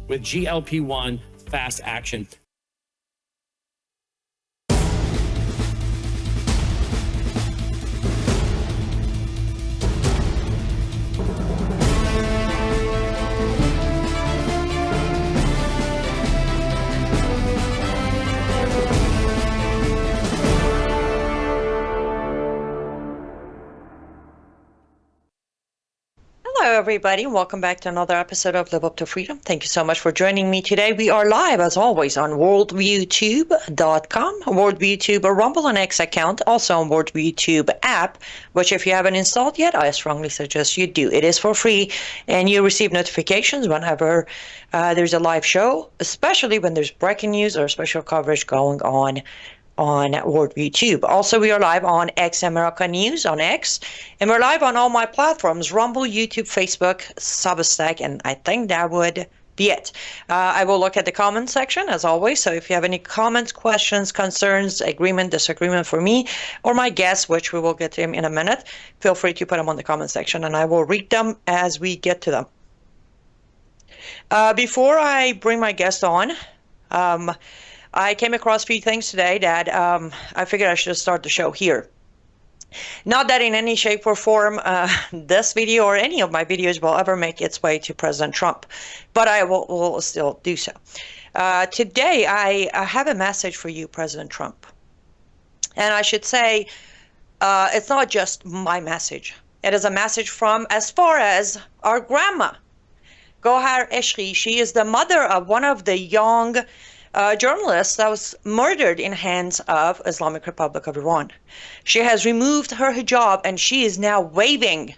with GLP-1 fast action. Hello, everybody. Welcome back to another episode of Live Up to Freedom. Thank you so much for joining me today. We are live, as always, on worldviewtube.com, worldviewtube, a Rumble and X account, also on worldviewtube app, which if you haven't installed yet, I strongly suggest you do. It is for free, and you receive notifications whenever there's a live show, especially when there's breaking news or special coverage going on Worldview Tube. Also, we are live on X America News on X, and we're live on all my platforms: Rumble, YouTube, Facebook, Substack, and I think that would be it. I will look at the comment section as always, so if you have any comments, questions, concerns, agreement, disagreement for me or my guests, which we will get to him in a minute, feel free to put them on the comment section and I will read them as we get to them. Before I bring my guest on, I came across a few things today that I figured I should start the show here. Not that in any shape or form this video or any of my videos will ever make its way to President Trump, but I will still do so. Today, I have a message for you, President Trump. And I should say, it's not just my message. It is a message from as far as our grandma, Gohar Eshri. She is the mother of one of the young journalist that was murdered in hands of Islamic Republic of Iran. She has removed her hijab and she is now waving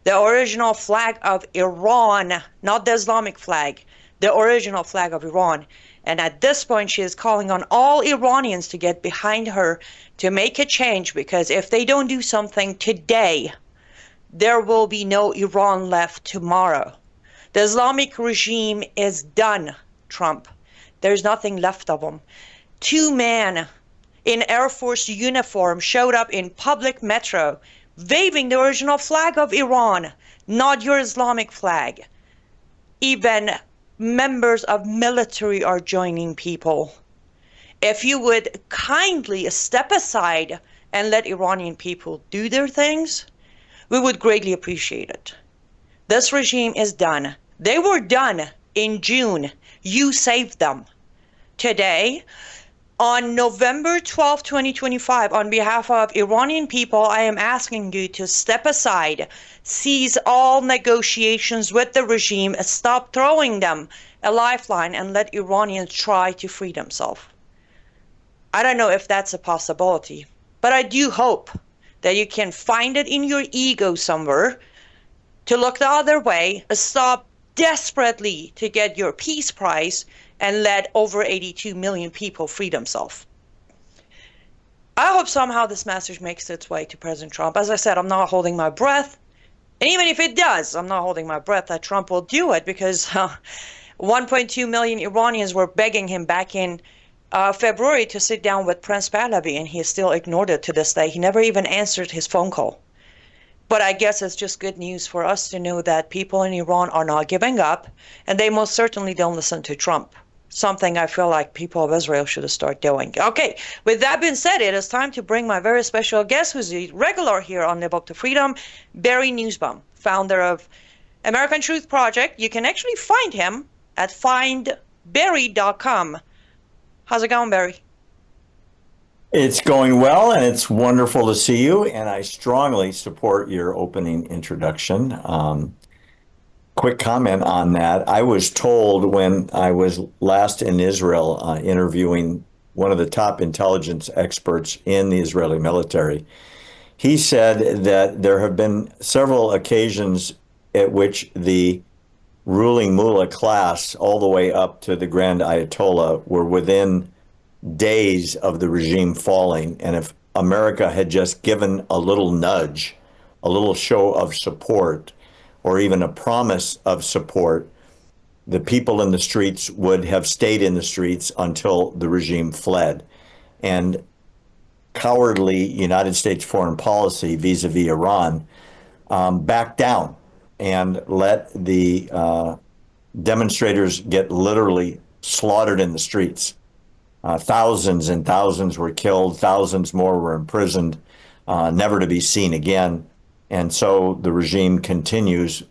the original flag of Iran, not the Islamic flag, the original flag of Iran. And at this point, she is calling on all Iranians to get behind her to make a change, because if they don't do something today, there will be no Iran left tomorrow. The Islamic regime is done, Trump. There's nothing left of them. Two men in Air Force uniform showed up in public metro, waving the original flag of Iran, not your Islamic flag. Even members of military are joining people. If you would kindly step aside and let Iranian people do their things, we would greatly appreciate it. This regime is done. They were done in June. You saved them. Today, on November 12, 2025, on behalf of Iranian people, I am asking you to step aside, cease all negotiations with the regime, stop throwing them a lifeline, and let Iranians try to free themselves. I don't know if that's a possibility, but I do hope that you can find it in your ego somewhere to look the other way, stop desperately to get your peace prize, and let over 82 million people free themselves. I hope somehow this message makes its way to President Trump. As I said, I'm not holding my breath. And even if it does, I'm not holding my breath that Trump will do it, because 1.2 million Iranians were begging him back in February to sit down with Prince Pahlavi, and he still ignored it to this day. He never even answered his phone call. But I guess it's just good news for us to know that people in Iran are not giving up, and they most certainly don't listen to Trump. Something I feel like people of Israel should start doing. Okay, with that being said, it is time to bring my very special guest, who's a regular here on Live Up to Freedom, Barry Nussbaum, founder of American Truth Project. You can actually find him at findbarry.com. How's it going, Barry? It's going well, and it's wonderful to see you, and I strongly support your opening introduction. Quick comment on that. I was told when I was last in Israel interviewing one of the top intelligence experts in the Israeli military, he said that there have been several occasions at which the ruling mullah class, all the way up to the Grand Ayatollah, were within days of the regime falling. And if America had just given a little nudge, a little show of support, or even a promise of support, the people in the streets would have stayed in the streets until the regime fled. And cowardly United States foreign policy vis-a-vis Iran backed down and let the demonstrators get literally slaughtered in the streets. Thousands and thousands were killed, thousands more were imprisoned, never to be seen again. And so the regime continues,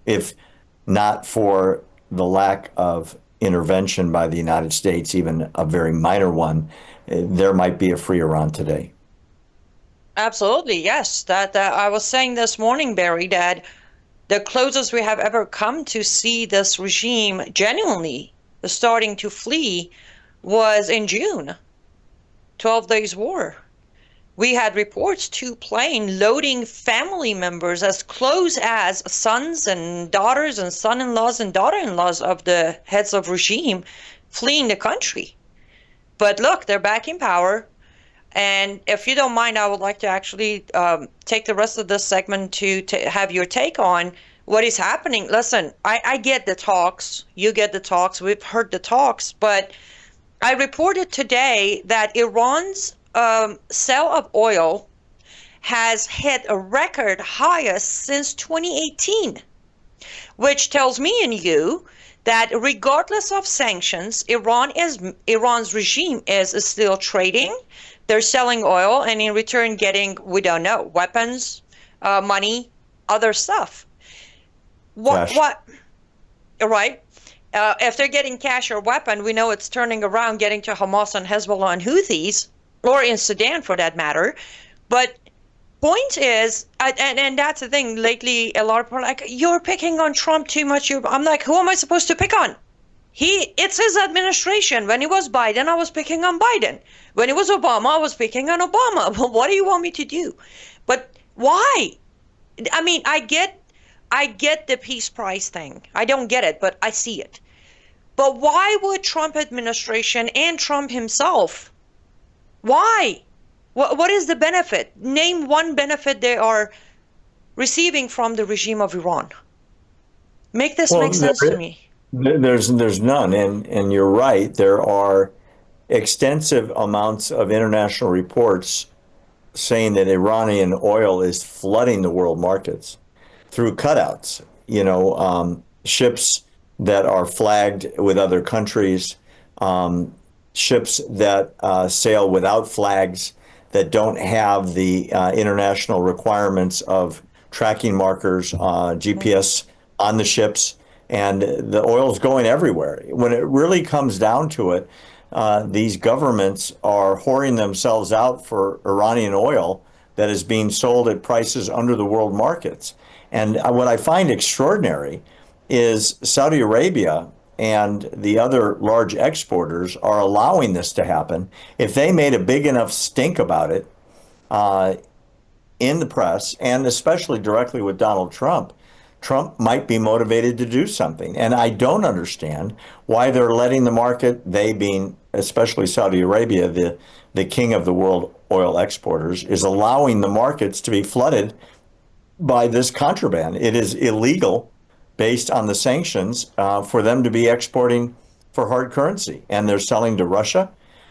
if not for the lack of intervention by the United States, even a very minor one, there might be a free Iran today. Absolutely, yes. That I was saying this morning, Barry, that the closest we have ever come to see this regime genuinely starting to flee was in June, 12 days war. We had reports to plane loading family members as close as sons and daughters and son-in-laws and daughter-in-laws of the heads of regime fleeing the country. But look, they're back in power. And if you don't mind, I would like to actually take the rest of this segment to have your take on what is happening. Listen, I get the talks. You get the talks. We've heard the talks. But I reported today that Iran's sale of oil has hit a record highest since 2018, which tells me and you that regardless of sanctions, Iran's regime is still trading. They're selling oil and in return getting, we don't know, weapons, money, other stuff. What? Right? If they're getting cash or weapon, we know it's turning around, getting to Hamas and Hezbollah and Houthis, or in Sudan for that matter. But point is, and that's the thing, lately a lot of people are like, you're picking on Trump too much. I'm like, who am I supposed to pick on? It's his administration. When it was Biden, I was picking on Biden. When it was Obama, I was picking on Obama. But what do you want me to do? But why? I mean, I get the peace prize thing. I don't get it, but I see it. But why would Trump administration and Trump himself, why? What is the benefit? Name one benefit they are receiving from the regime of Iran. Make this make sense to me. There's none, and you're right. There are extensive amounts of international reports saying that Iranian oil is flooding the world markets through cutouts. Ships that are flagged with other countries, ships that sail without flags, that don't have the international requirements of tracking markers, GPS on the ships. And the oil's going everywhere. When it really comes down to it, these governments are whoring themselves out for Iranian oil that is being sold at prices under the world markets. And what I find extraordinary is Saudi Arabia and the other large exporters are allowing this to happen. If they made a big enough stink about it in the press, and especially directly with Donald Trump, Trump might be motivated to do something. And I don't understand why they're letting the market, they being especially Saudi Arabia, the king of the world oil exporters, is allowing the markets to be flooded by this contraband. It is illegal based on the sanctions for them to be exporting for hard currency. And they're selling to Russia.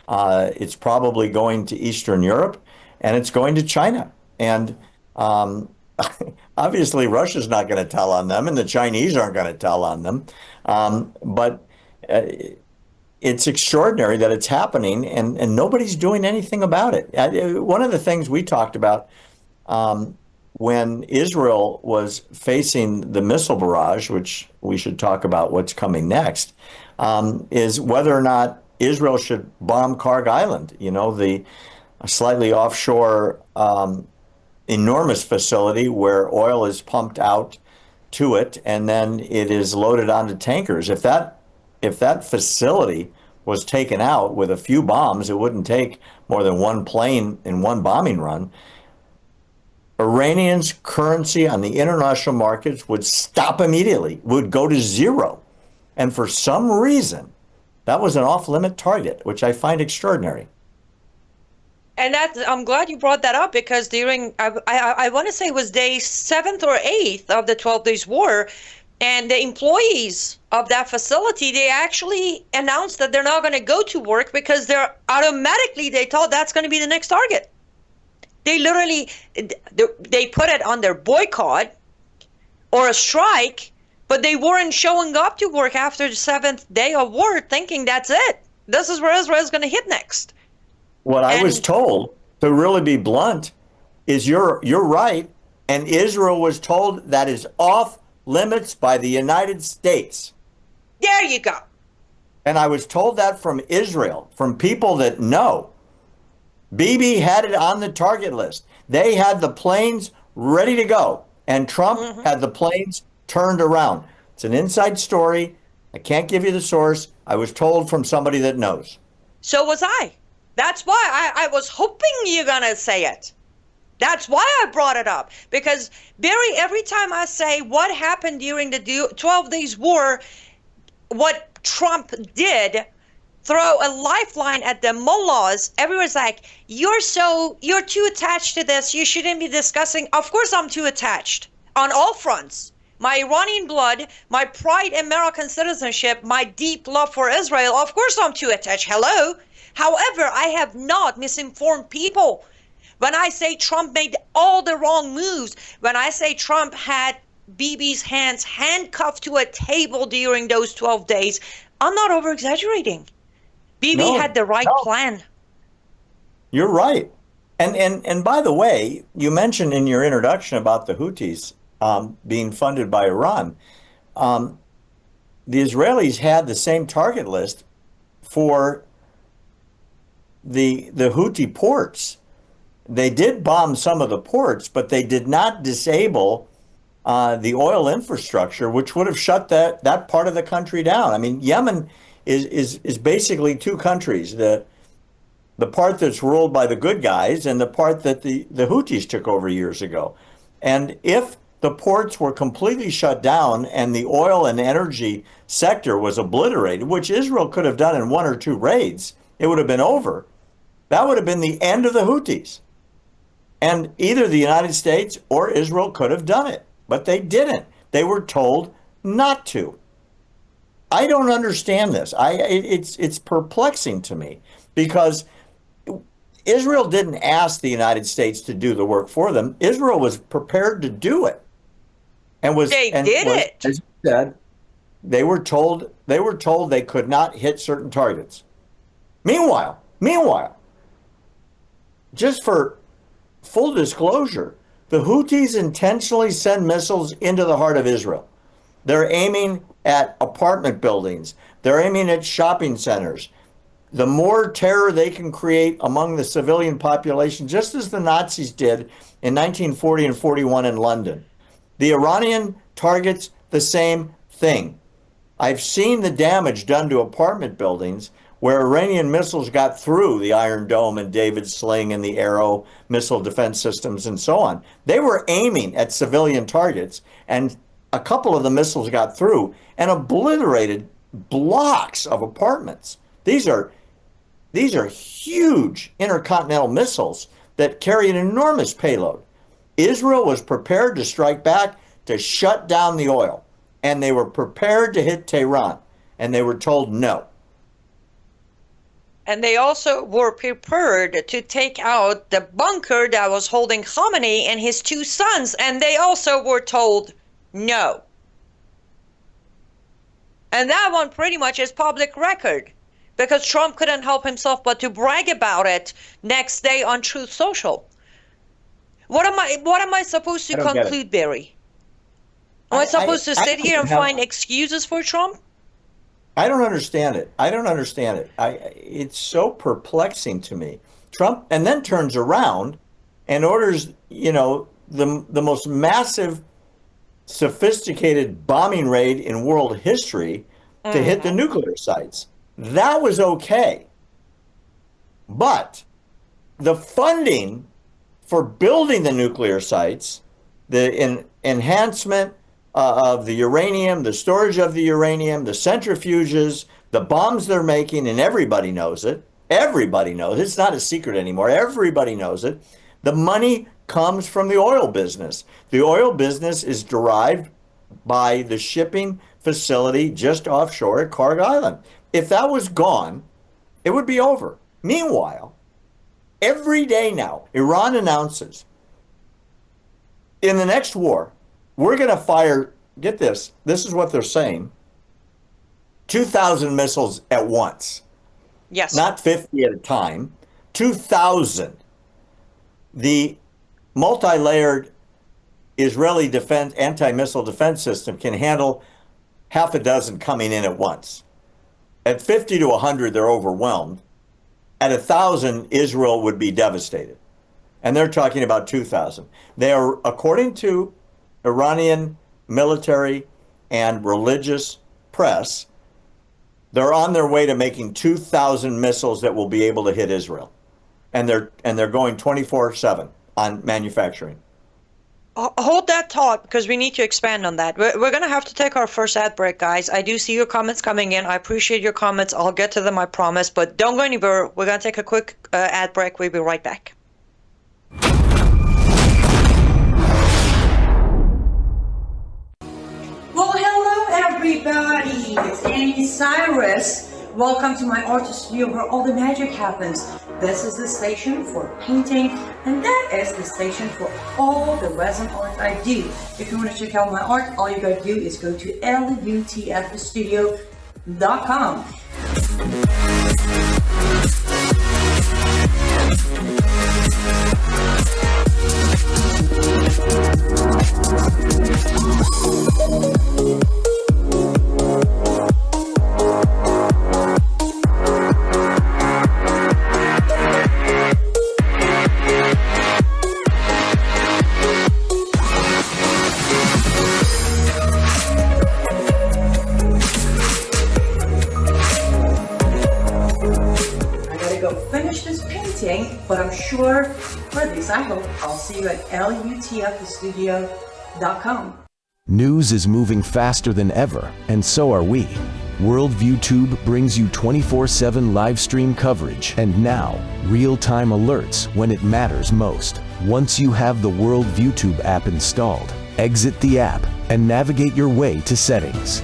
It's probably going to Eastern Europe, and it's going to China. And obviously, Russia's not going to tell on them, and the Chinese aren't going to tell on them. But it's extraordinary that it's happening, and nobody's doing anything about it. One of the things we talked about when Israel was facing the missile barrage, which we should talk about what's coming next, is whether or not Israel should bomb Karg Island, the slightly offshore enormous facility where oil is pumped out to it and then it is loaded onto tankers. If that facility was taken out with a few bombs, it wouldn't take more than one plane in one bombing run. Iranians' currency on the international markets would stop immediately, would go to zero. And for some reason, that was an off-limit target, which I find extraordinary. And I'm glad you brought that up, because during, I want to say it was day 7th or 8th of the 12 days war, and the employees of that facility, they actually announced that they're not going to go to work because they thought that's going to be the next target. They literally, they put it on their boycott or a strike But they weren't showing up to work after the 7th day of war thinking that's it. This is where Israel's going to hit next. What I was told, to really be blunt, is you're right, and Israel was told that is off limits by the United States. There you go. And I was told that from Israel, from people that know. Bibi had it on the target list. They had the planes ready to go, and Trump had the planes turned around. It's an inside story. I can't give you the source. I was told from somebody that knows. So was I. That's why I was hoping you're going to say it. That's why I brought it up. Because, Barry, every time I say what happened during the 12 Days War, what Trump did, throw a lifeline at the mullahs, everyone's like, you're too attached to this. You shouldn't be discussing. Of course I'm too attached on all fronts. My Iranian blood, my pride in American citizenship, my deep love for Israel, of course I'm too attached. Hello? However, I have not misinformed people. When I say Trump made all the wrong moves, when I say Trump had Bibi's hands handcuffed to a table during those 12 days, I'm not over-exaggerating. Bibi had the right plan. You're right. And by the way, you mentioned in your introduction about the Houthis being funded by Iran. The Israelis had the same target list for the Houthi ports. They did bomb some of the ports, but they did not disable the oil infrastructure, which would have shut that part of the country down. I mean, Yemen is basically two countries: the part that's ruled by the good guys and the part that the Houthis took over years ago. And if the ports were completely shut down and the oil and energy sector was obliterated, which Israel could have done in one or two raids, it would have been over. That would have been the end of the Houthis. And either the United States or Israel could have done it, but they didn't. They were told not to. I don't understand this. It's perplexing to me, because Israel didn't ask the United States to do the work for them. Israel was prepared to do it. And was They did it. As you said, they were told they could not hit certain targets. Meanwhile, just for full disclosure, the Houthis intentionally send missiles into the heart of Israel. They're aiming at apartment buildings. They're aiming at shopping centers. The more terror they can create among the civilian population, just as the Nazis did in 1940 and 41 in London. The Iranian targets the same thing. I've seen the damage done to apartment buildings where Iranian missiles got through the Iron Dome and David Sling and the Arrow missile defense systems and so on. They were aiming at civilian targets, and a couple of the missiles got through and obliterated blocks of apartments. These are huge intercontinental missiles that carry an enormous payload. Israel was prepared to strike back to shut down the oil, and they were prepared to hit Tehran, and they were told no. And they also were prepared to take out the bunker that was holding Khamenei and his two sons, and they also were told no. And that one pretty much is public record, because Trump couldn't help himself but to brag about it next day on Truth Social. What am I supposed to conclude, Barry? Am I supposed to sit here and find excuses for Trump? I don't understand it. It's so perplexing to me. Trump and then turns around and orders, the most massive, sophisticated bombing raid in world history to hit the nuclear sites. That was okay. But the funding for building the nuclear sites, the enhancement of the uranium, the storage of the uranium, the centrifuges, the bombs they're making, and everybody knows it. Everybody knows it. It's not a secret anymore. Everybody knows it. The money comes from the oil business. The oil business is derived by the shipping facility just offshore at Carg Island. If that was gone, it would be over. Meanwhile, every day now, Iran announces, in the next war, we're going to fire get this. This is what they're saying. 2,000 missiles at once, Yes. not 50 at a time. 2,000. The multi-layered Israeli defense anti-missile defense system can handle half a dozen coming in at once. At 50 to 100, they're overwhelmed. At 1,000, Israel would be devastated. And they're talking about 2,000. They are, according to Iranian military and religious press, they're on their way to making 2,000 missiles that will be able to hit Israel. And they're going 24/7 on manufacturing. Hold that thought, because we need to expand on that. We're going to have to take our first ad break, guys. I do see your comments coming in. I appreciate your comments. I'll get to them, I promise. But don't go anywhere. We're going to take a quick ad break. We'll be right back. Well, hello, everybody. It's Anni Cyrus. Welcome to my art studio where all the magic happens. This is the station for painting, and that is the station for all the resin art I do. If you want to check out my art, all you gotta do is go to lutfstudio.com. But I'm sure, or at least I hope, I'll see you at lutfstudio.com. News is moving faster than ever, and so are we. Worldview Tube brings you 24/7 live stream coverage and now real-time alerts when it matters most. Once you have the Worldview Tube app installed, exit the app and navigate your way to Settings.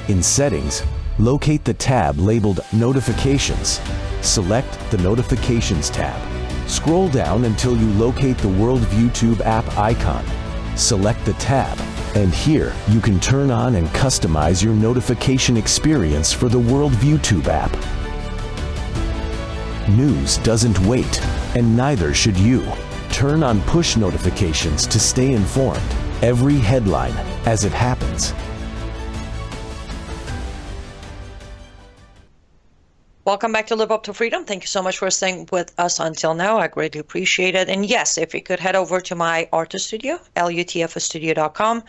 In Settings, locate the tab labeled Notifications. Select the Notifications tab. Scroll down until you locate the Worldview Tube app icon. Select the tab, and here you can turn on and customize your notification experience for the Worldview Tube app. News doesn't wait, and neither should you. Turn on push notifications to stay informed. Every headline as it happens. Welcome back to Live Up to Freedom. Thank you so much for staying with us until now. I greatly appreciate it. And yes, if you could head over to my artist studio, lutfstudio.com.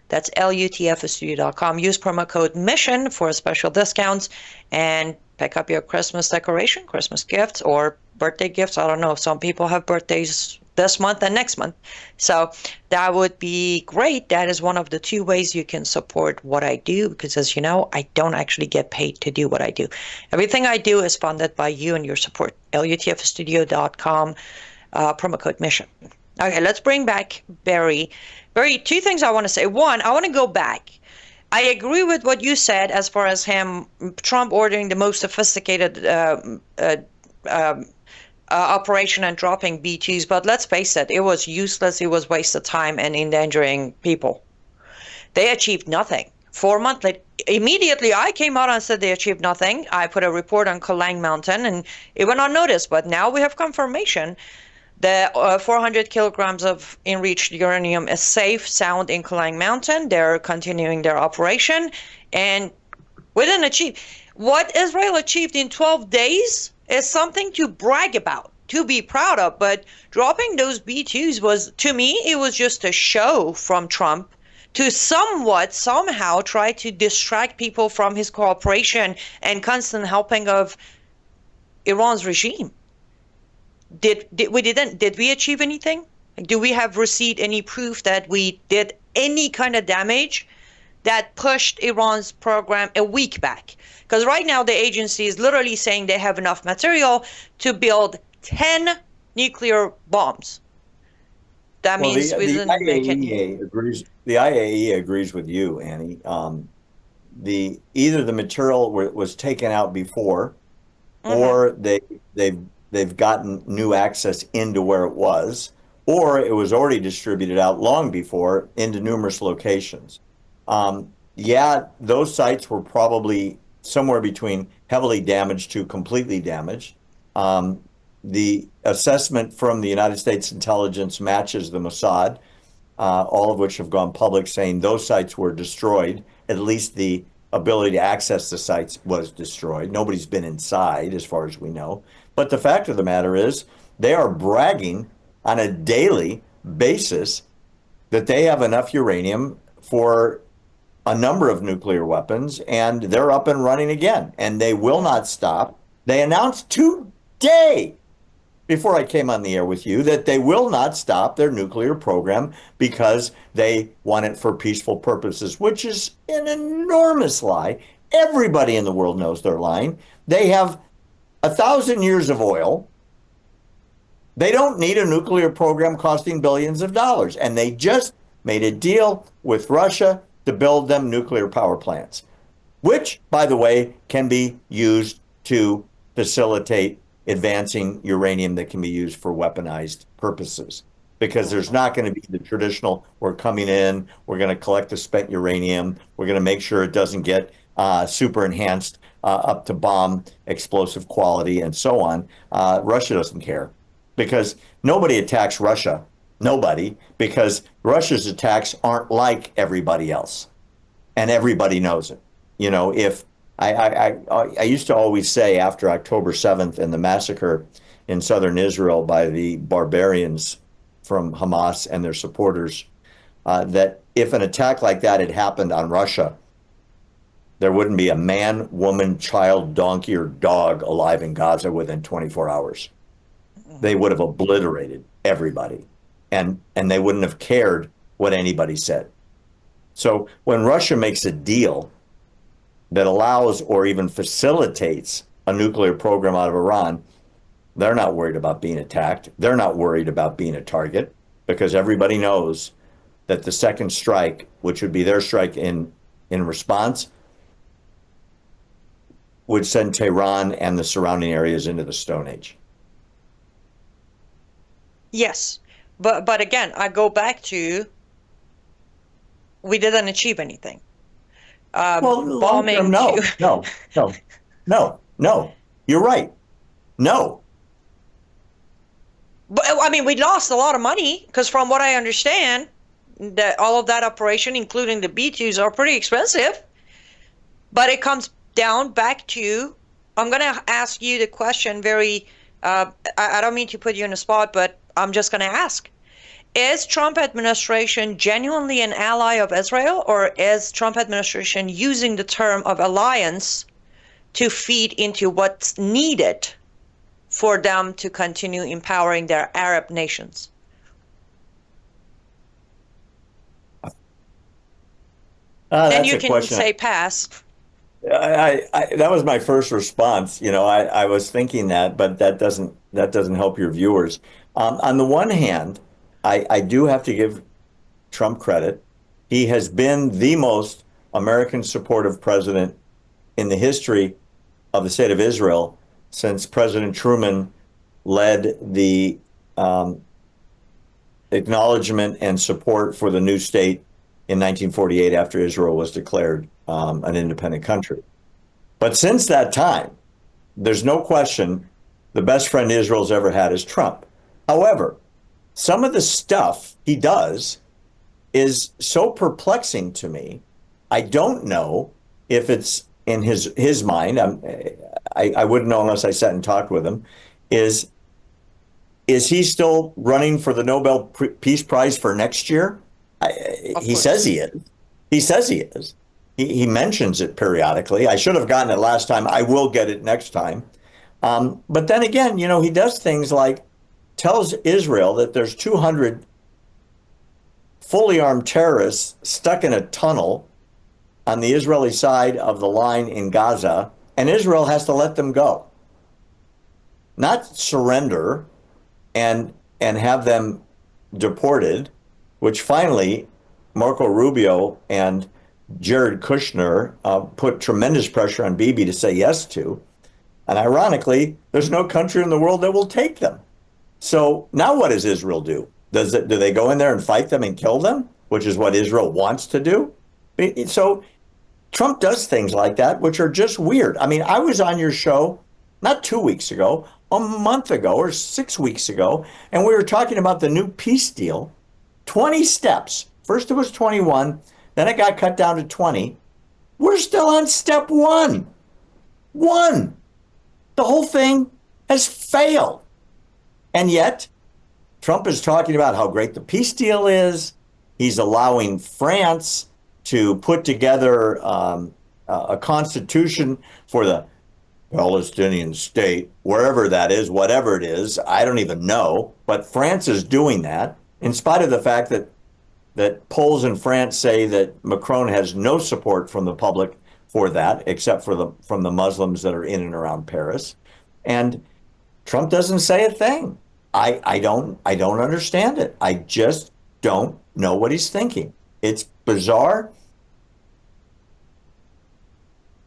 That's lutfstudio.com. Use promo code MISSION for special discounts and pick up your Christmas decoration, Christmas gifts, or birthday gifts. I don't know. Some people have birthdays this month and next month. So that would be great. That is one of the two ways you can support what I do, because as you know, I don't actually get paid to do what I do. Everything I do is funded by you and your support. lutfstudio.com, promo code MISSION. Okay, let's bring back Barry. Barry, two things I want to say. One, I want to go back. I agree with what you said as far as Trump ordering the most sophisticated operation and dropping B-2s, but let's face it, it was useless, it was wasted time and endangering people. They achieved nothing. 4 months later, immediately I came out and said they achieved nothing. I put a report on Kalang Mountain and it went unnoticed, but now we have confirmation that 400 kilograms of enriched uranium is safe, sound in Kalang Mountain. They're continuing their operation, and we didn't achieve. What Israel achieved in 12 days is something to brag about, to be proud of, but dropping those B-2s was, to me, it was just a show from Trump to somehow try to distract people from his cooperation and constant helping of Iran's regime. Did we achieve anything? Do we have received any proof that we did any kind of damage that pushed Iran's program a week back? Because right now the agency is literally saying they have enough material to build 10 nuclear bombs. That means we didn't make any. The IAEA agrees with you, Annie. Either the material was taken out before, or they've gotten new access into where it was, or it was already distributed out long before into numerous locations. Yeah, those sites were probably somewhere between heavily damaged to completely damaged. The assessment from the United States intelligence matches the Mossad, all of which have gone public saying those sites were destroyed. At least the ability to access the sites was destroyed. Nobody's been inside, as far as we know. But the fact of the matter is, they are bragging on a daily basis that they have enough uranium for a number of nuclear weapons, and they're up and running again, and they will not stop. They announced today, before I came on the air with you, that they will not stop their nuclear program because they want it for peaceful purposes, which is an enormous lie. Everybody in the world knows they're lying. They have 1,000 years of oil. They don't need a nuclear program costing billions of dollars, and they just made a deal with Russia to build them nuclear power plants, which, by the way, can be used to facilitate advancing uranium that can be used for weaponized purposes. Because there's not going to be the traditional, we're coming in, we're going to collect the spent uranium, we're going to make sure it doesn't get super enhanced up to bomb explosive quality and so on. Russia doesn't care, because nobody attacks Russia. Nobody, because Russia's attacks aren't like everybody else, and everybody knows it. You know, if I used to always say after October 7th and the massacre in southern Israel by the barbarians from Hamas and their supporters, that if an attack like that had happened on Russia, there wouldn't be a man, woman, child, donkey, or dog alive in Gaza within 24 hours. They would have obliterated everybody. And they wouldn't have cared what anybody said. So when Russia makes a deal that allows or even facilitates a nuclear program out of Iran, they're not worried about being attacked. They're not worried about being a target, because everybody knows that the second strike, which would be their strike in response, would send Tehran and the surrounding areas into the Stone Age. Yes. But again, I go back to, we didn't achieve anything. Well, bombing. no. You're right. No. But I mean, we lost a lot of money, because from what I understand, that all of that operation, including the B-2s, are pretty expensive. But it comes down back to, I'm going to ask you the question very, I don't mean to put you in a spot, but I'm just going to ask. Is Trump administration genuinely an ally of Israel, or is Trump administration using the term of alliance to feed into what's needed for them to continue empowering their Arab nations? And you can say pass. That was my first response. You know, I was thinking that, but that doesn't help your viewers. On the one hand, I do have to give Trump credit. He has been the most American supportive president in the history of the state of Israel since President Truman led the acknowledgement and support for the new state in 1948 after Israel was declared an independent country. But since that time, there's no question the best friend Israel's ever had is Trump. However, some of the stuff he does is so perplexing to me. I don't know if it's in his mind. I wouldn't know unless I sat and talked with him. Is he still running for the Nobel Peace Prize for next year? He says he is. He says he is. He mentions it periodically. I should have gotten it last time. I will get it next time. But then again, you know, he does things like tells Israel that there's 200 fully armed terrorists stuck in a tunnel on the Israeli side of the line in Gaza, and Israel has to let them go. Not surrender and have them deported, which finally Marco Rubio and Jared Kushner put tremendous pressure on Bibi to say yes to. And ironically, there's no country in the world that will take them. So now what does Israel do? Do they go in there and fight them and kill them, which is what Israel wants to do? So Trump does things like that, which are just weird. I mean, I was on your show not 2 weeks ago, a month ago or 6 weeks ago, and we were talking about the new peace deal. 20 steps. First it was 21, then it got cut down to 20. We're still on step one. One. The whole thing has failed. And yet, Trump is talking about how great the peace deal is. He's allowing France to put together a constitution for the Palestinian state, wherever that is, whatever it is. I don't even know. But France is doing that, in spite of the fact that polls in France say that Macron has no support from the public for that, except for from the Muslims that are in and around Paris. And Trump doesn't say a thing. I don't understand it. I just don't know what he's thinking. It's bizarre.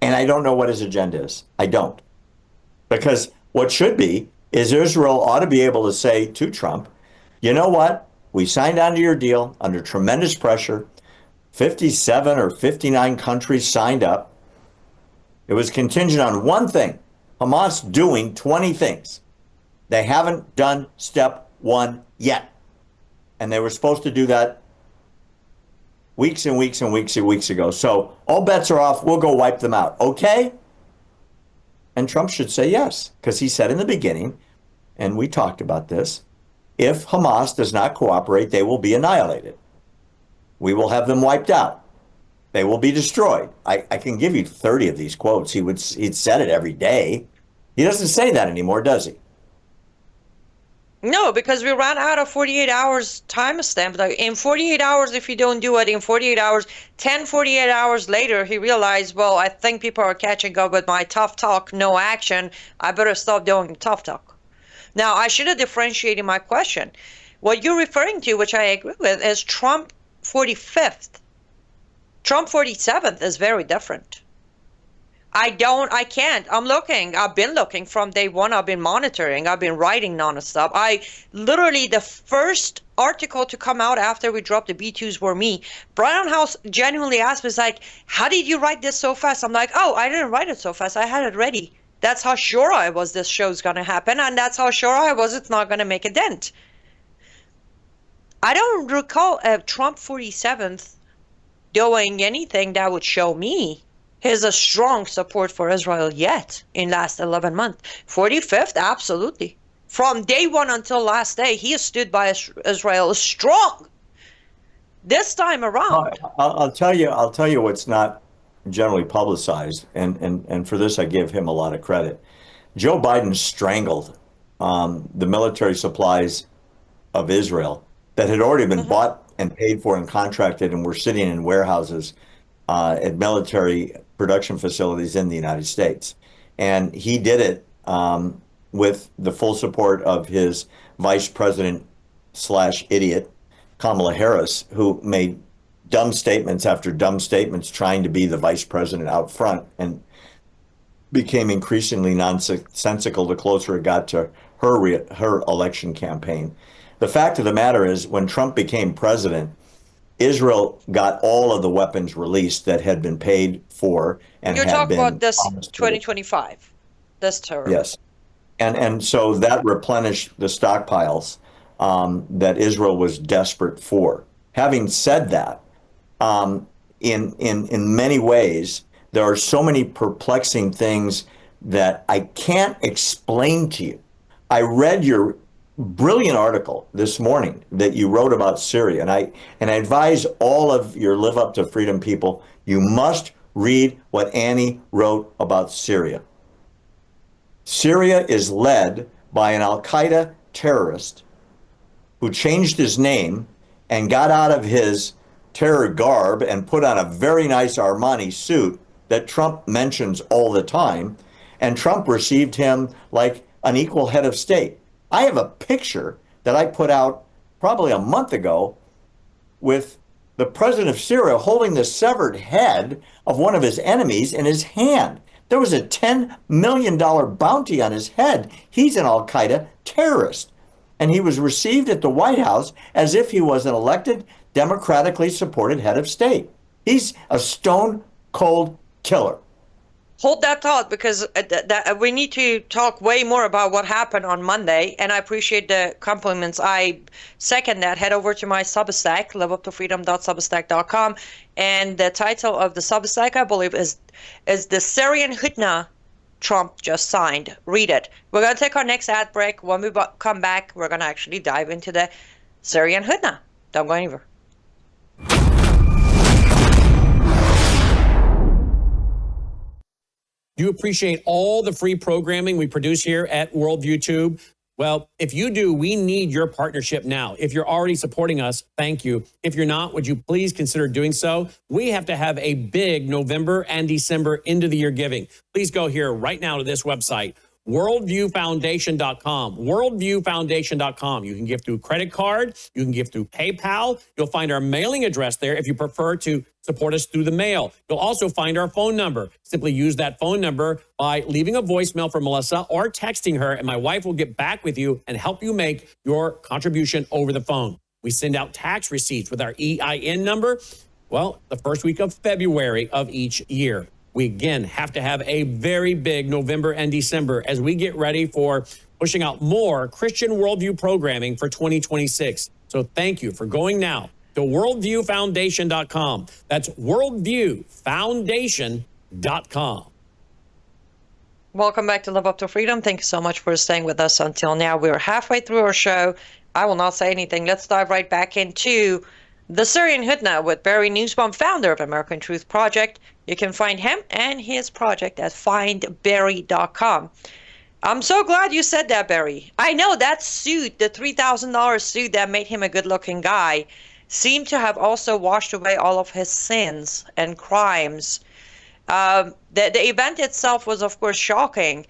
And I don't know what his agenda is. I don't. Because what should be is Israel ought to be able to say to Trump, you know what? We signed on to your deal under tremendous pressure. 57 or 59 countries signed up. It was contingent on one thing, Hamas doing 20 things. They haven't done step one yet. And they were supposed to do that weeks and weeks and weeks and weeks ago. So all bets are off. We'll go wipe them out. Okay? And Trump should say yes, because he said in the beginning, and we talked about this, if Hamas does not cooperate, they will be annihilated. We will have them wiped out. They will be destroyed. I can give you 30 of these quotes. He'd said it every day. He doesn't say that anymore, does he? No, because we ran out of 48 hours time stamp. Like in 48 hours, if you don't do it in 48 hours, 48 hours later, he realized, well, I think people are catching up with my tough talk, no action. I better stop doing tough talk. Now, I should have differentiated my question. What you're referring to, which I agree with, is Trump 45th. Trump 47th is very different. I can't. I've been looking from day one. I've been monitoring. I've been writing nonstop. Literally, the first article to come out after we dropped the B2s were me. Brian House genuinely asked me, like, how did you write this so fast? I'm like, oh, I didn't write it so fast. I had it ready. That's how sure I was this show's going to happen. And that's how sure I was it's not going to make a dent. I don't recall Trump 47th doing anything that would show me his a strong support for Israel yet in last 11 months. 45th, absolutely. From day one until last day, he has stood by Israel strong. This time around, I'll tell you what's not generally publicized, and for this I give him a lot of credit. Joe Biden strangled the military supplies of Israel that had already been bought and paid for and contracted and were sitting in warehouses at military production facilities in the United States. And he did it with the full support of his vice president / idiot, Kamala Harris, who made dumb statements after dumb statements trying to be the vice president out front and became increasingly nonsensical the closer it got to her election campaign. The fact of the matter is, when Trump became president, Israel got all of the weapons released that had been paid for and you're had talking been about this 2025, this term. Yes. And so that replenished the stockpiles that Israel was desperate for. Having said that, in many ways, there are so many perplexing things that I can't explain to you. I read your brilliant article this morning that you wrote about Syria, and I advise all of your Live Up to Freedom people, you must read what Annie wrote about Syria. Syria is led by an Al-Qaeda terrorist who changed his name and got out of his terror garb and put on a very nice Armani suit that Trump mentions all the time, and Trump received him like an equal head of state. I have a picture that I put out probably a month ago with the president of Syria holding the severed head of one of his enemies in his hand. There was a $10 million bounty on his head. He's an Al-Qaeda terrorist. and he was received at the White House as if he was an elected, democratically supported head of state. He's a stone cold killer. Hold that thought, because we need to talk way more about what happened on Monday, and I appreciate the compliments. I second that. Head over to my Substack, liveuptofreedom.substack.com, and the title of the Substack, I believe, is The Syrian Hudna Trump Just Signed. Read it. We're going to take our next ad break. When we come back, we're going to actually dive into the Syrian Hudna. Don't go anywhere. Do you appreciate all the free programming we produce here at Worldview Tube? Well, if you do, we need your partnership now. If you're already supporting us, thank you. If you're not, would you please consider doing so? We have to have a big November and December end of the year giving. Please go here right now to this website, worldviewfoundation.com, worldviewfoundation.com. You can give through credit card. You can give through PayPal. You'll find our mailing address there if you prefer to support us through the mail. You'll also find our phone number. Simply use that phone number by leaving a voicemail for Melissa or texting her, and my wife will get back with you and help you make your contribution over the phone. We send out tax receipts with our EIN number, well, the first week of February of each year. We, again, have to have a very big November and December as we get ready for pushing out more Christian worldview programming for 2026. So thank you for going now to worldviewfoundation.com. That's worldviewfoundation.com. Welcome back to Live Up to Freedom. Thank you so much for staying with us until now. We're halfway through our show. I will not say anything. Let's dive right back into the Syrian Hudna with Barry Nussbaum, founder of American Truth Project. You can find him and his project at findbarry.com. I'm so glad you said that, Barry. I know that suit, the $3,000 suit that made him a good-looking guy, seemed to have also washed away all of his sins and crimes. The event itself was, of course, shocking,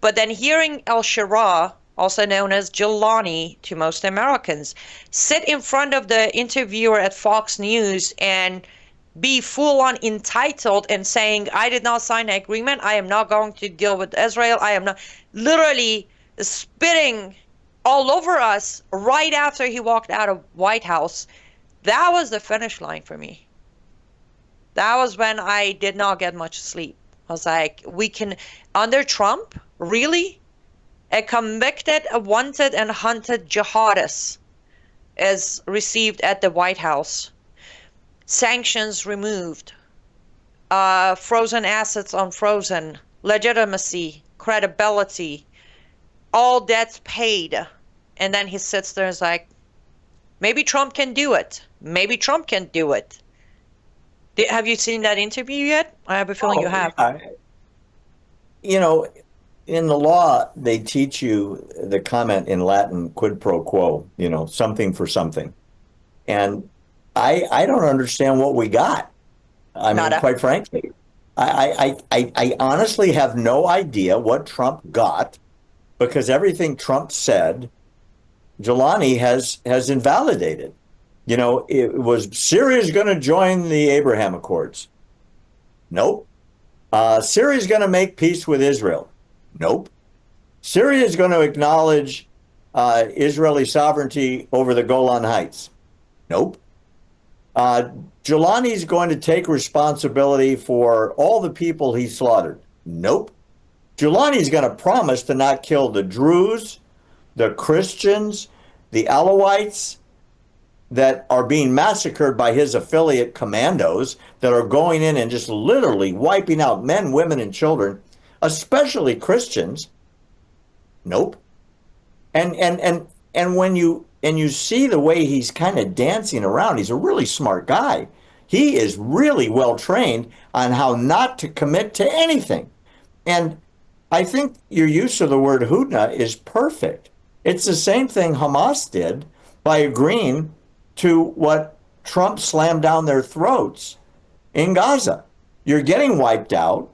but then hearing Al-Sharaa, also known as Jelani to most Americans, sit in front of the interviewer at Fox News and be full-on entitled and saying, I did not sign an agreement, I am not going to deal with Israel, I am not, literally spitting all over us right after he walked out of White House. That was the finish line for me. That was when I did not get much sleep. I was like, we can, under Trump, really? A convicted, a wanted, and hunted jihadist is received at the White House. Sanctions removed. Frozen assets unfrozen. Legitimacy, credibility, all debts paid. And then he sits there and is like, maybe Trump can do it. Maybe Trump can do it. Have you seen that interview yet? I have a feeling you have. You know, in the law, they teach you the comment in Latin, quid pro quo, you know, something for something. And I don't understand what we got. I mean, quite frankly, I honestly have no idea what Trump got, because everything Trump said, Jelani has invalidated. You know, it was Syria's going to join the Abraham Accords. Nope. Syria's going to make peace with Israel. Nope. Syria is going to acknowledge Israeli sovereignty over the Golan Heights. Nope. Jelani's going to take responsibility for all the people he slaughtered. Nope. Jelani's going to promise to not kill the Druze, the Christians, the Alawites that are being massacred by his affiliate commandos that are going in and just literally wiping out men, women, and children, especially Christians. Nope. And when you see the way he's kind of dancing around, he's a really smart guy. He is really well trained on how not to commit to anything. And I think your use of the word hudna is perfect. It's the same thing Hamas did by agreeing to what Trump slammed down their throats in Gaza. You're getting wiped out.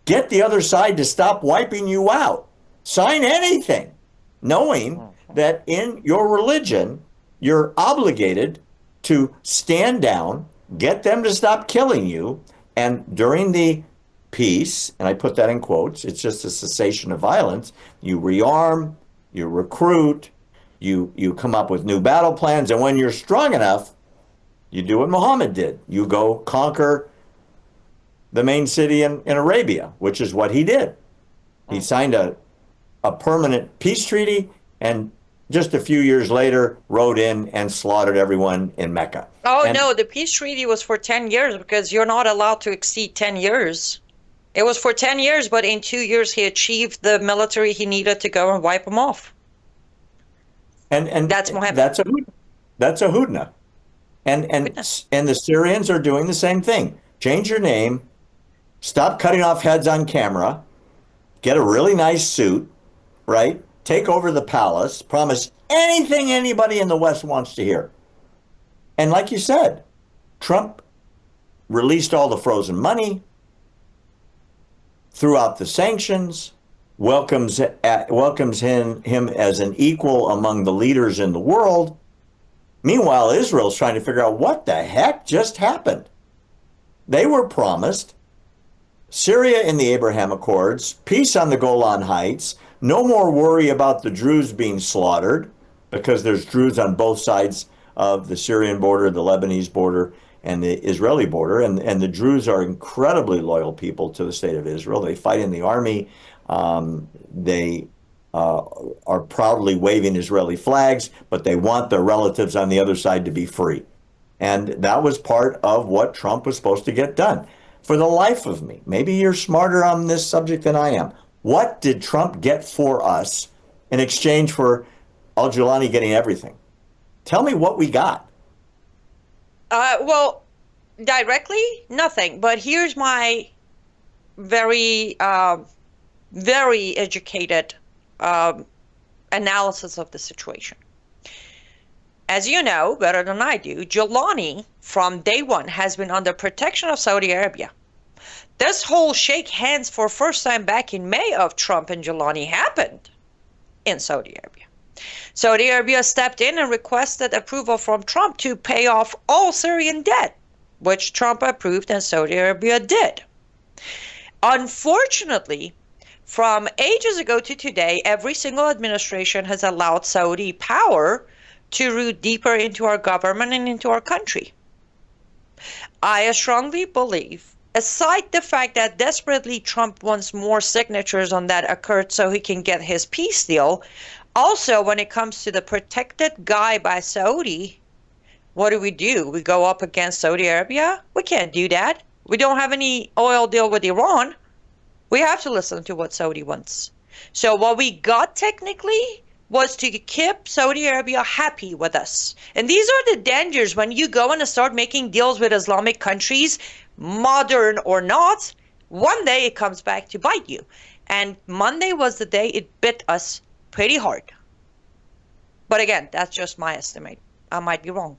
Get the other side to stop wiping you out. Sign anything, knowing that in your religion, you're obligated to stand down, get them to stop killing you, and during the peace, and I put that in quotes, it's just a cessation of violence, you rearm, you recruit, You come up with new battle plans, and when you're strong enough, you do what Muhammad did. You go conquer the main city in Arabia, which is what he did. He signed a permanent peace treaty, and just a few years later rode in and slaughtered everyone in Mecca. Oh, no, the peace treaty was for 10 years because you're not allowed to exceed 10 years. It was for 10 years, but in 2 years he achieved the military he needed to go and wipe them off. And that's Muhammad. That's a hudna. And the Syrians are doing the same thing. Change your name, stop cutting off heads on camera, get a really nice suit, right? Take over the palace, promise anything anybody in the West wants to hear. And like you said, Trump released all the frozen money, threw out the sanctions, welcomes him as an equal among the leaders in the world. Meanwhile, Israel's trying to figure out what the heck just happened. They were promised Syria in the Abraham Accords, peace on the Golan Heights, no more worry about the Druze being slaughtered, because there's Druze on both sides of the Syrian border, the Lebanese border, and the Israeli border. And the Druze are incredibly loyal people to the state of Israel. They fight in the army. They are proudly waving Israeli flags, but they want their relatives on the other side to be free. And that was part of what Trump was supposed to get done. For the life of me, maybe you're smarter on this subject than I am. What did Trump get for us in exchange for Al-Jilani getting everything? Tell me what we got. Well, directly, nothing. But here's my very, very educated analysis of the situation. As you know better than I do, Jilani from day one has been under protection of Saudi Arabia. This whole shake hands for first time back in May of Trump and Jilani happened in Saudi Arabia. Saudi Arabia stepped in and requested approval from Trump to pay off all Syrian debt, which Trump approved and Saudi Arabia did. Unfortunately, from ages ago to today, every single administration has allowed Saudi power to root deeper into our government and into our country. I strongly believe, aside the fact that desperately Trump wants more signatures on that occurred so he can get his peace deal, also when it comes to the protected guy by Saudi, what do? We go up against Saudi Arabia? We can't do that. We don't have any oil deal with Iran. We have to listen to what Saudi wants. So what we got technically was to keep Saudi Arabia happy with us. And these are the dangers when you go and start making deals with Islamic countries, modern or not. One day it comes back to bite you. And Monday was the day it bit us pretty hard. But again, that's just my estimate. I might be wrong.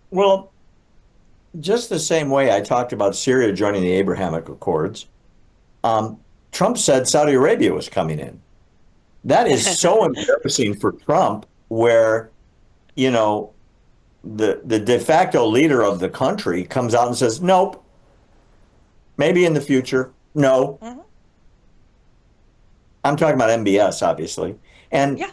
Well, just the same way I talked about Syria joining the Abrahamic Accords, Trump said Saudi Arabia was coming in. That is so embarrassing for Trump, where, you know, the de facto leader of the country comes out and says, nope, maybe in the future, no. Mm-hmm. I'm talking about MBS, obviously. And, yeah.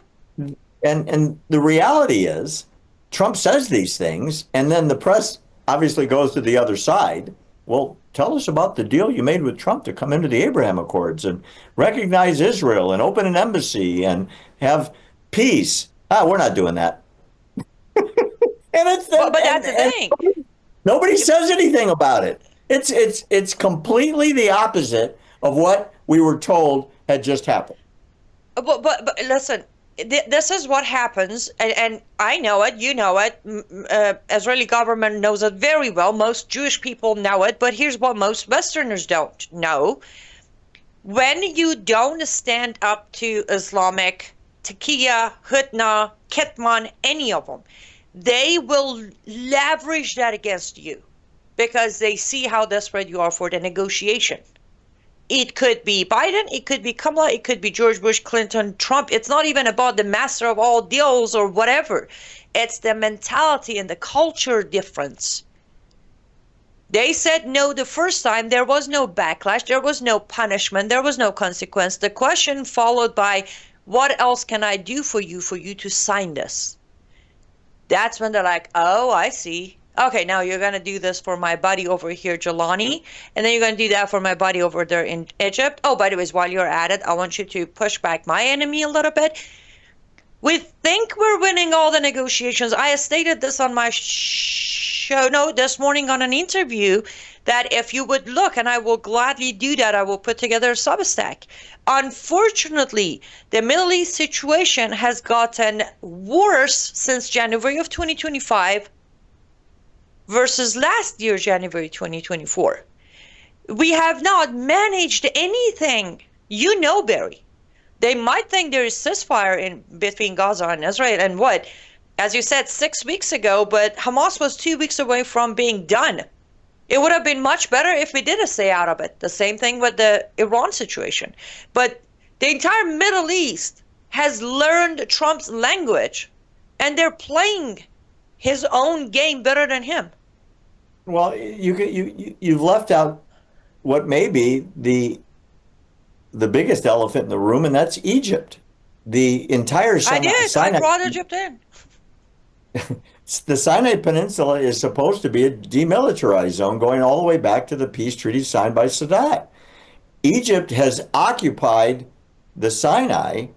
and the reality is, Trump says these things, and then the press obviously goes to the other side. Well, tell us about the deal you made with Trump to come into the Abraham Accords and recognize Israel and open an embassy and have peace. We're not doing that. But that's the thing. Nobody says anything about it. It's completely the opposite of what we were told had just happened. But listen, this is what happens, and I know it, you know it, Israeli government knows it very well, most Jewish people know it, but here's what most Westerners don't know. When you don't stand up to Islamic, Taqiyya, Hutna, Ketman, any of them, they will leverage that against you because they see how desperate you are for the negotiation. It could be Biden, it could be Kamala, it could be George Bush, Clinton, Trump. It's not even about the master of all deals or whatever. It's the mentality and the culture difference. They said no the first time. There was no backlash. There was no punishment. There was no consequence. The question followed by, What else can I do for you to sign this? That's when they're like, oh, I see. Okay, now you're going to do this for my buddy over here, Jelani, and then you're going to do that for my buddy over there in Egypt. Oh, by the way, while you're at it, I want you to push back my enemy a little bit. We think we're winning all the negotiations. I stated this on my show note this morning on an interview, that if you would look, and I will gladly do that, I will put together a Substack. Unfortunately, the Middle East situation has gotten worse since January of 2025 versus last year, January 2024. We have not managed anything. You know, Barry. They might think there is ceasefire between Gaza and Israel, and what? As you said 6 weeks ago, but Hamas was 2 weeks away from being done. It would have been much better if we did stay out of it. The same thing with the Iran situation. But the entire Middle East has learned Trump's language, and they're playing his own game better than him. Well, you've left out what may be the biggest elephant in the room, and that's Egypt. The entire Sinai. I brought Egypt in. The Sinai Peninsula is supposed to be a demilitarized zone going all the way back to the peace treaty signed by Sadat. Egypt has occupied the Sinai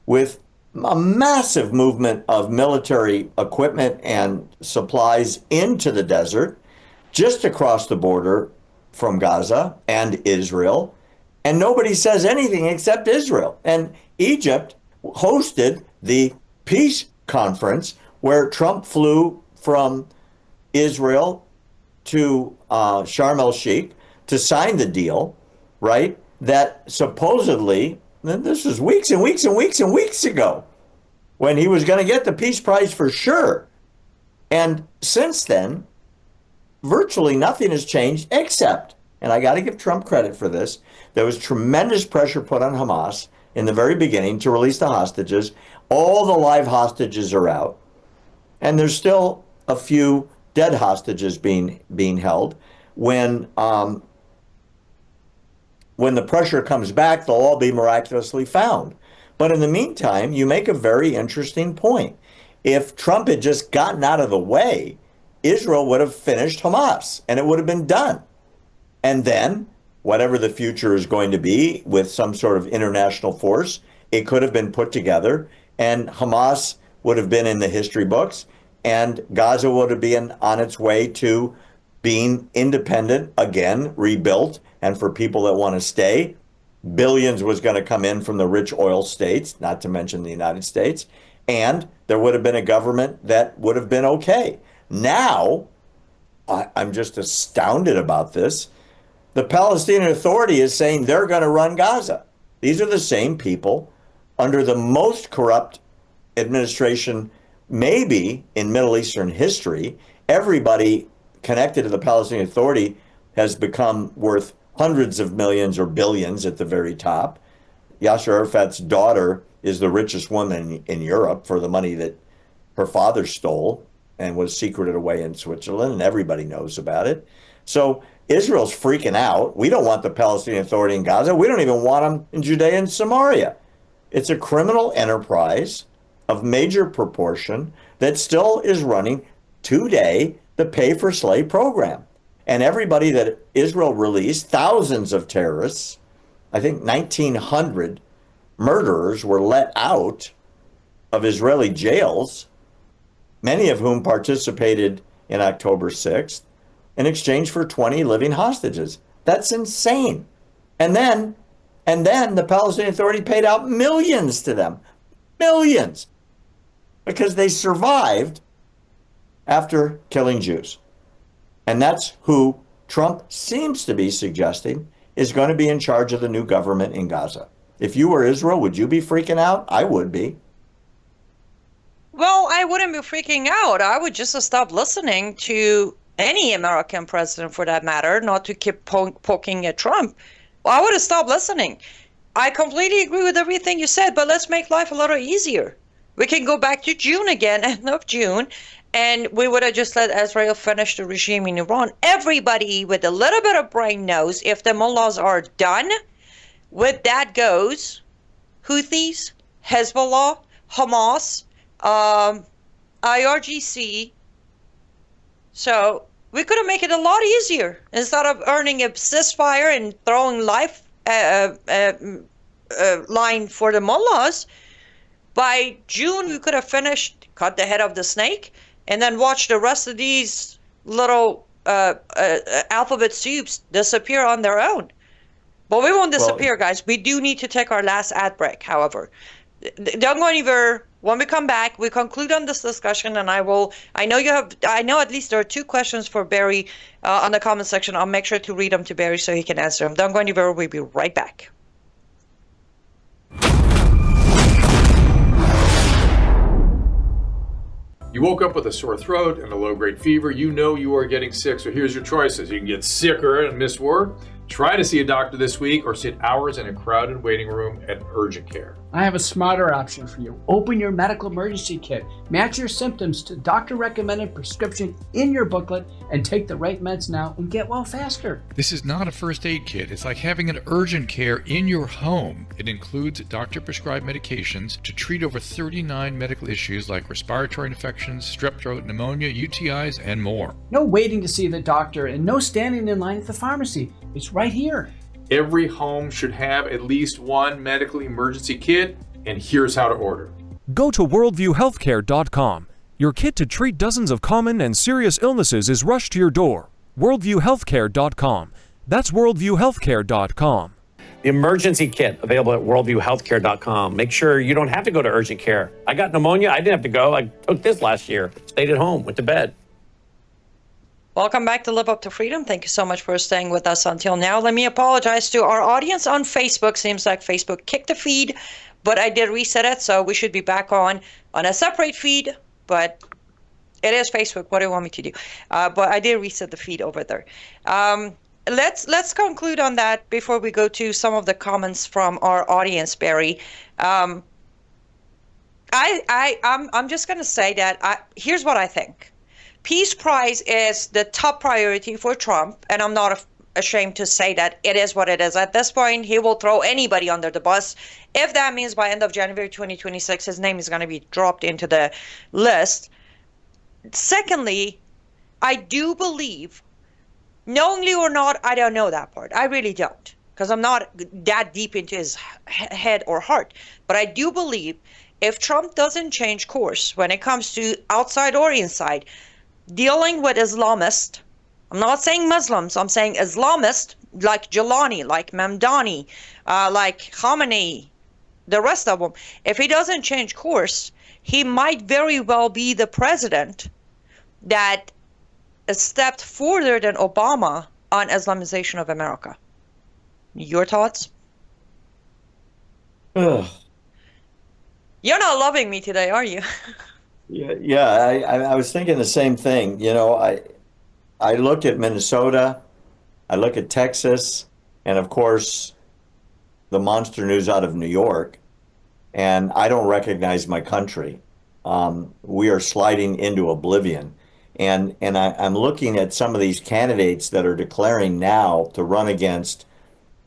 with a massive movement of military equipment and supplies into the desert, just across the border from Gaza and Israel. And nobody says anything except Israel. And Egypt hosted the peace conference where Trump flew from Israel to Sharm el-Sheikh to sign the deal, right? That supposedly, this was weeks and weeks and weeks and weeks ago, when he was going to get the Peace Prize for sure. And since then, virtually nothing has changed except, and I got to give Trump credit for this, there was tremendous pressure put on Hamas in the very beginning to release the hostages. All the live hostages are out. And there's still a few dead hostages being held. When the pressure comes back, they'll all be miraculously found. But in the meantime, you make a very interesting point. If Trump had just gotten out of the way, Israel would have finished Hamas, and it would have been done. And then, whatever the future is going to be with some sort of international force, it could have been put together, and Hamas would have been in the history books, and Gaza would have been on its way to being independent, again, rebuilt, and for people that want to stay, billions was going to come in from the rich oil states, not to mention the United States, and there would have been a government that would have been okay. Now, I'm just astounded about this. The Palestinian Authority is saying they're going to run Gaza. These are the same people under the most corrupt administration maybe in Middle Eastern history. Everybody connected to the Palestinian Authority has become worth hundreds of millions or billions at the very top. Yasser Arafat's daughter is the richest woman in Europe for the money that her father stole and was secreted away in Switzerland, and everybody knows about it. So Israel's freaking out. We don't want the Palestinian Authority in Gaza. We don't even want them in Judea and Samaria. It's a criminal enterprise of major proportion that still is running today the pay-for-slay program. And everybody that Israel released, thousands of terrorists, I think 1,900 murderers were let out of Israeli jails, many of whom participated in October 6th, in exchange for 20 living hostages. That's insane. And then the Palestinian Authority paid out millions to them. Millions. Because they survived after killing Jews. And that's who Trump seems to be suggesting is going to be in charge of the new government in Gaza. If you were Israel, would you be freaking out? I would be. Well, I wouldn't be freaking out. I would just stop listening to any American president for that matter, not to keep poking at Trump. I would have stopped listening. I completely agree with everything you said, but let's make life a little easier. We can go back to June again, end of June, and we would have just let Israel finish the regime in Iran. Everybody with a little bit of brain knows if the mullahs are done, with that goes Houthis, Hezbollah, Hamas, IRGC. So we could have made it a lot easier instead of earning a ceasefire and throwing life line for the mullahs. By June, we could have finished, cut the head of the snake, and then watch the rest of these little alphabet soups disappear on their own. But we won't disappear, guys. We do need to take our last ad break, however. Don't go anywhere. When we come back, we conclude on this discussion, and I know at least there are 2 questions for Barry on the comment section. I'll make sure to read them to Barry so he can answer them. Don't go anywhere. We'll be right back. You woke up with a sore throat and a low-grade fever. You know you are getting sick, so here's your choices. You can get sicker and miss work. Try to see a doctor this week or sit hours in a crowded waiting room at urgent care. I have a smarter option for you. Open your medical emergency kit. Match your symptoms to doctor-recommended prescription in your booklet and take the right meds now and get well faster. This is not a first aid kit. It's like having an urgent care in your home. It includes doctor-prescribed medications to treat over 39 medical issues like respiratory infections, strep throat, pneumonia, UTIs, and more. No waiting to see the doctor and no standing in line at the pharmacy. It's right here. Every home should have at least one medical emergency kit, and here's how to order. Go to worldviewhealthcare.com. Your kit to treat dozens of common and serious illnesses is rushed to your door. worldviewhealthcare.com. That's worldviewhealthcare.com. The emergency kit available at worldviewhealthcare.com. Make sure you don't have to go to urgent care. I got pneumonia. I didn't have to go. I took this last year. Stayed at home. Went to bed. Welcome back to Live Up to Freedom. Thank you so much for staying with us until now. Let me apologize to our audience on Facebook. Seems like Facebook kicked the feed, but I did reset it, so we should be back on a separate feed, but it is Facebook. What do you want me to do? But I did reset the feed over there. Let's conclude on that before we go to some of the comments from our audience, Barry. I'm just going to say that here's what I think. Peace prize is the top priority for Trump, and I'm not ashamed to say that it is what it is. At this point, he will throw anybody under the bus. If that means by end of January 2026, his name is going to be dropped into the list. Secondly, I do believe, knowingly or not, I don't know that part. I really don't, because I'm not that deep into his head or heart. But I do believe if Trump doesn't change course when it comes to outside or inside, dealing with Islamists, I'm not saying Muslims, I'm saying Islamists like Jelani, like Mamdani, like Khamenei, the rest of them. If he doesn't change course, he might very well be the president that stepped further than Obama on Islamization of America. Your thoughts? Ugh. You're not loving me today, are you? Yeah, I was thinking the same thing. You know, I look at Minnesota, I look at Texas, and of course, the monster news out of New York, and I don't recognize my country. We are sliding into oblivion. And I'm looking at some of these candidates that are declaring now to run against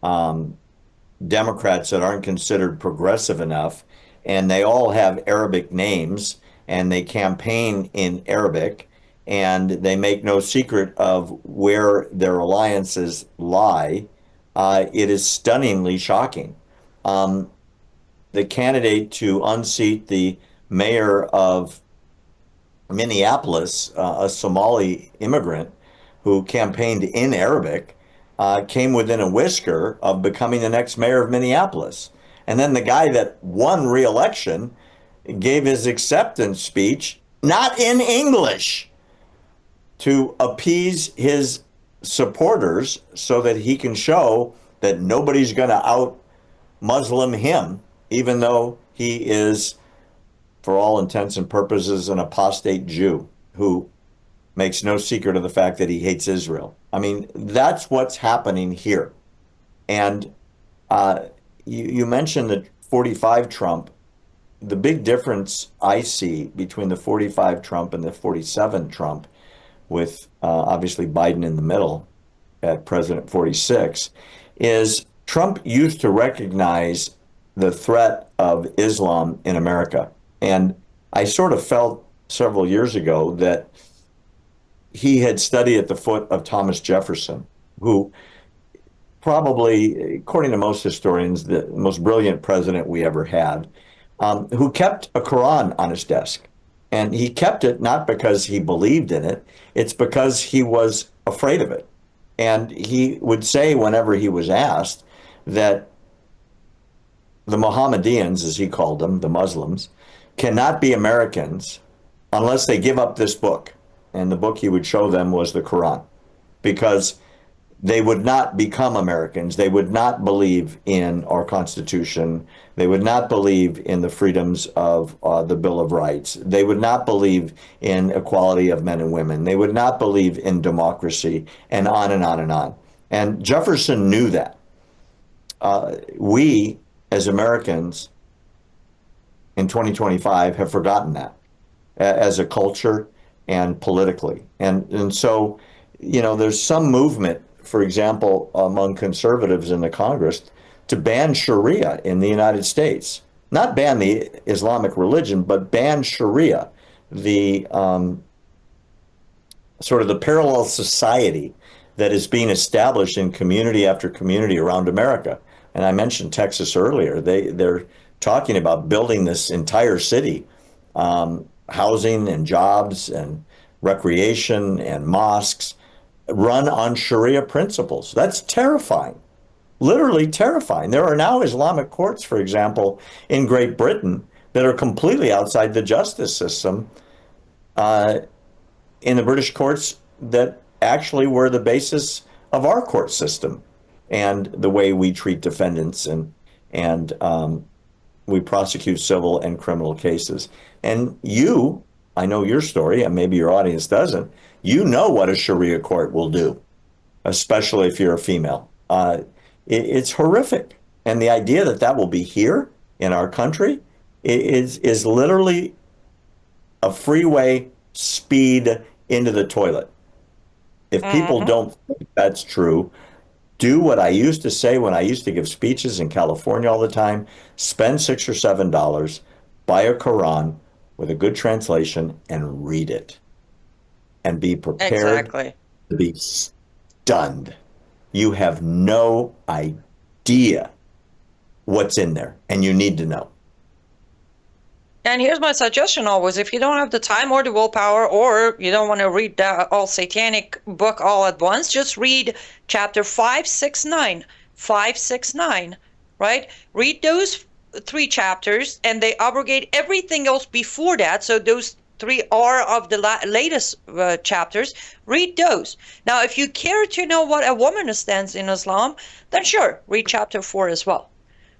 Democrats that aren't considered progressive enough, and they all have Arabic names, and they campaign in Arabic, and they make no secret of where their alliances lie. It is stunningly shocking. The candidate to unseat the mayor of Minneapolis, a Somali immigrant who campaigned in Arabic, came within a whisker of becoming the next mayor of Minneapolis. And then the guy that won re-election gave his acceptance speech, not in English, to appease his supporters so that he can show that nobody's going to out-Muslim him, even though he is, for all intents and purposes, an apostate Jew who makes no secret of the fact that he hates Israel. I mean, that's what's happening here. And you mentioned the 45 Trump. The big difference I see between the 45 Trump and the 47 Trump, with obviously Biden in the middle at President 46, is Trump used to recognize the threat of Islam in America. And I sort of felt several years ago that he had studied at the foot of Thomas Jefferson, who probably, according to most historians, the most brilliant president we ever had, who kept a Quran on his desk. And he kept it not because he believed in it, it's because he was afraid of it. And he would say whenever he was asked that the Mohammedans, as he called them, the Muslims, cannot be Americans unless they give up this book. And the book he would show them was the Quran, because they would not become Americans. They would not believe in our Constitution. They would not believe in the freedoms of the Bill of Rights. They would not believe in equality of men and women. They would not believe in democracy, and on and on and on. And Jefferson knew that. We, as Americans, in 2025, have forgotten that as a culture and politically. And so, you know, there's some movement, for example, among conservatives in the Congress, to ban Sharia in the United States. Not ban the Islamic religion, but ban Sharia, the sort of the parallel society that is being established in community after community around America. And I mentioned Texas earlier. They're talking about building this entire city, housing and jobs and recreation and mosques run on Sharia principles. That's terrifying, literally terrifying. There are now Islamic courts, for example, in Great Britain that are completely outside the justice system in the British courts that actually were the basis of our court system and the way we treat defendants and we prosecute civil and criminal cases. And you, I know your story, and maybe your audience doesn't, you know what a Sharia court will do, especially if you're a female. It's horrific. And the idea that that will be here in our country is literally a freeway speed into the toilet. If people don't think that's true, do what I used to say when I used to give speeches in California all the time. Spend $6 or $7, buy a Quran with a good translation, and read it. And be prepared to be stunned. You have no idea what's in there, and you need to know. And here's my suggestion always: if you don't have the time or the willpower, or you don't want to read the all satanic book all at once, just read chapter 569, 569, right? Read those 3 chapters, and they abrogate everything else before that. So those 3 are of the latest chapters. Read those. Now, if you care to know what a woman stands in Islam, then sure, read chapter 4 as well.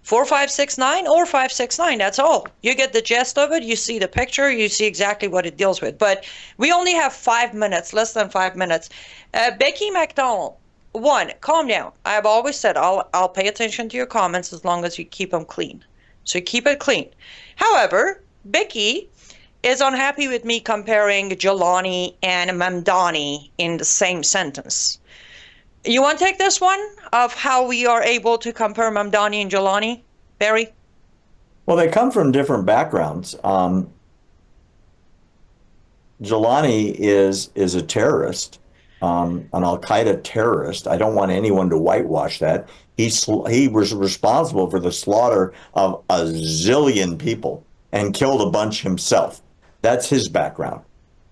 4569 or 569, that's all. You get the gist of it, you see the picture, you see exactly what it deals with. But we only have 5 minutes, less than 5 minutes. Becky McDonald, 1, calm down. I've always said I'll pay attention to your comments as long as you keep them clean. So keep it clean. However, Becky is unhappy with me comparing Jelani and Mamdani in the same sentence. You want to take this one of how we are able to compare Mamdani and Jelani, Barry? Well, they come from different backgrounds. Jelani is a terrorist, an Al-Qaeda terrorist. I don't want anyone to whitewash that. He was responsible for the slaughter of a zillion people and killed a bunch himself. That's his background.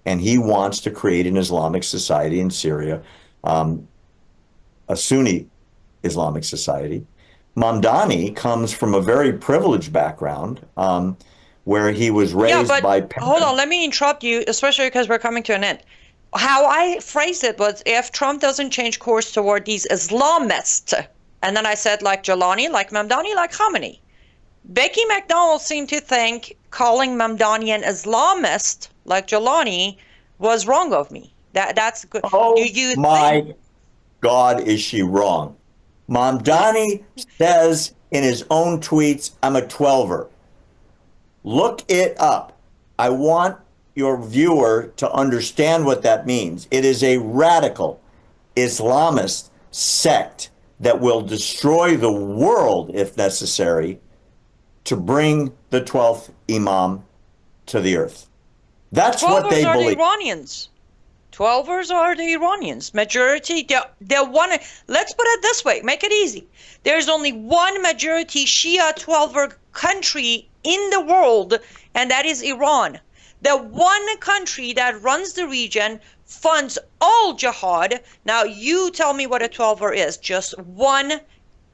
And he wants to create an Islamic society in Syria, a Sunni Islamic society. Mamdani comes from a very privileged background where he was raised by parents. Hold on, let me interrupt you, especially because we're coming to an end. How I phrased it was, if Trump doesn't change course toward these Islamists, and then I said like Jelani, like Mamdani, like Khamenei. Becky McDonald seemed to think calling Mamdani an Islamist like Jelani was wrong of me. That's good. Oh, my God, is she wrong? Mamdani says in his own tweets, I'm a 12er. Look it up. I want your viewer to understand what that means. It is a radical Islamist sect that will destroy the world if necessary to bring the 12th Imam to the earth. That's what they believe. The Iranians. 12ers are the Iranians. Majority, they want to, let's put it this way, make it easy. There's only one majority Shia 12er country in the world, and that is Iran. The one country that runs the region, funds all jihad. Now you tell me what a 12er is. Just one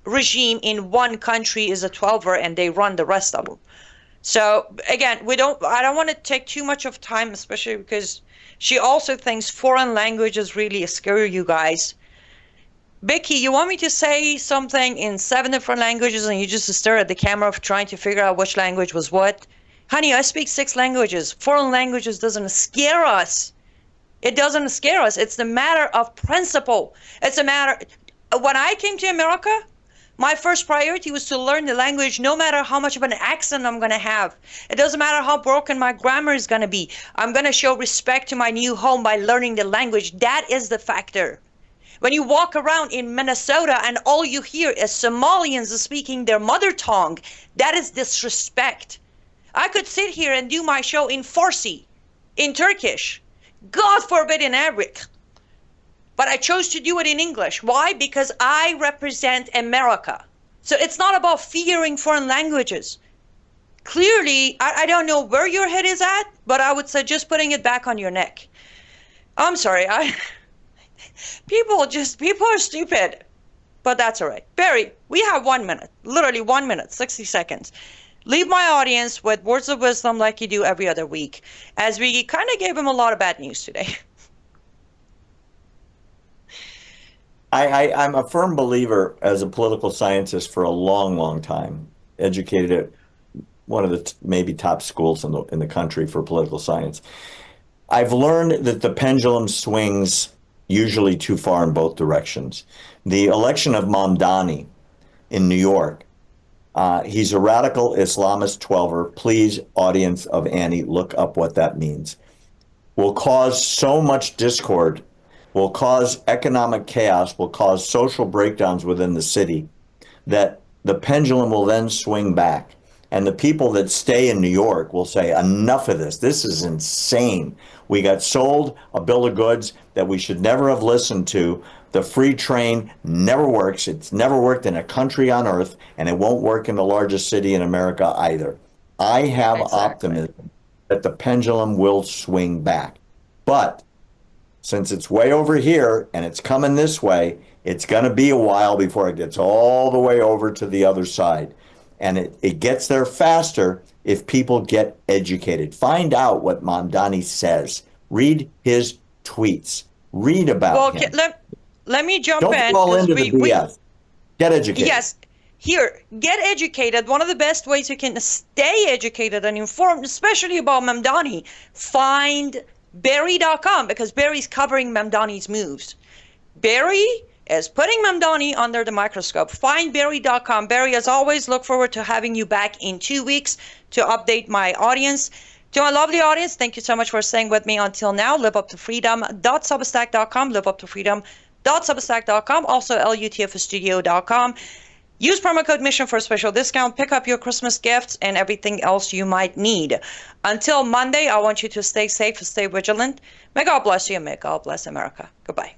regime in one country is a 12er, and they run the rest of them. So again, I don't want to take too much of time, especially because she also thinks foreign languages really scare you guys. Becky, you want me to say something in 7 different languages and you just stare at the camera trying to figure out which language was what? Honey, I speak 6 languages. Foreign languages doesn't scare us. It doesn't scare us. It's a matter of principle. It's a matter, when I came to America, my first priority was to learn the language, no matter how much of an accent I'm going to have. It doesn't matter how broken my grammar is going to be. I'm going to show respect to my new home by learning the language. That is the factor. When you walk around in Minnesota and all you hear is Somalians speaking their mother tongue, that is disrespect. I could sit here and do my show in Farsi, in Turkish, God forbid in Arabic. But I chose to do it in English. Why? Because I represent America. So it's not about fearing foreign languages. Clearly, I don't know where your head is at, but I would suggest putting it back on your neck. I'm sorry. People are stupid. But that's all right. Barry, we have 1 minute. Literally 1 minute, 60 seconds. Leave my audience with words of wisdom like you do every other week, as we kind of gave him a lot of bad news today. I'm a firm believer as a political scientist for a long, long time, educated at one of the maybe top schools in the country for political science. I've learned that the pendulum swings usually too far in both directions. The election of Mamdani in New York, he's a radical Islamist 12er. Please, audience of Annie, look up what that means. Will cause so much discord, will cause economic chaos, will cause social breakdowns within the city, that the pendulum will then swing back. And the people that stay in New York will say, enough of this. This is insane. We got sold a bill of goods that we should never have listened to. The free train never works. It's never worked in a country on earth, and it won't work in the largest city in America either. I have optimism that the pendulum will swing back. But since it's way over here and it's coming this way, it's going to be a while before it gets all the way over to the other side. And it gets there faster if people get educated. Find out what Mamdani says. Read his tweets. Read about him. Let me jump Don't in. Don't fall into the BS. Get educated. Yes. Here, get educated. One of the best ways you can stay educated and informed, especially about Mamdani, find Barry.com, because Barry's covering Mamdani's moves. Barry is putting Mamdani under the microscope. Find Barry.com. Barry, as always, look forward to having you back in 2 weeks to update my audience. To my lovely audience, thank you so much for staying with me until now. liveuptofreedom.substack.com, liveuptofreedom.substack.com, also lutfstudio.com. Use promo code MISSION for a special discount. Pick up your Christmas gifts and everything else you might need. Until Monday, I want you to stay safe, stay vigilant. May God bless you, and may God bless America. Goodbye.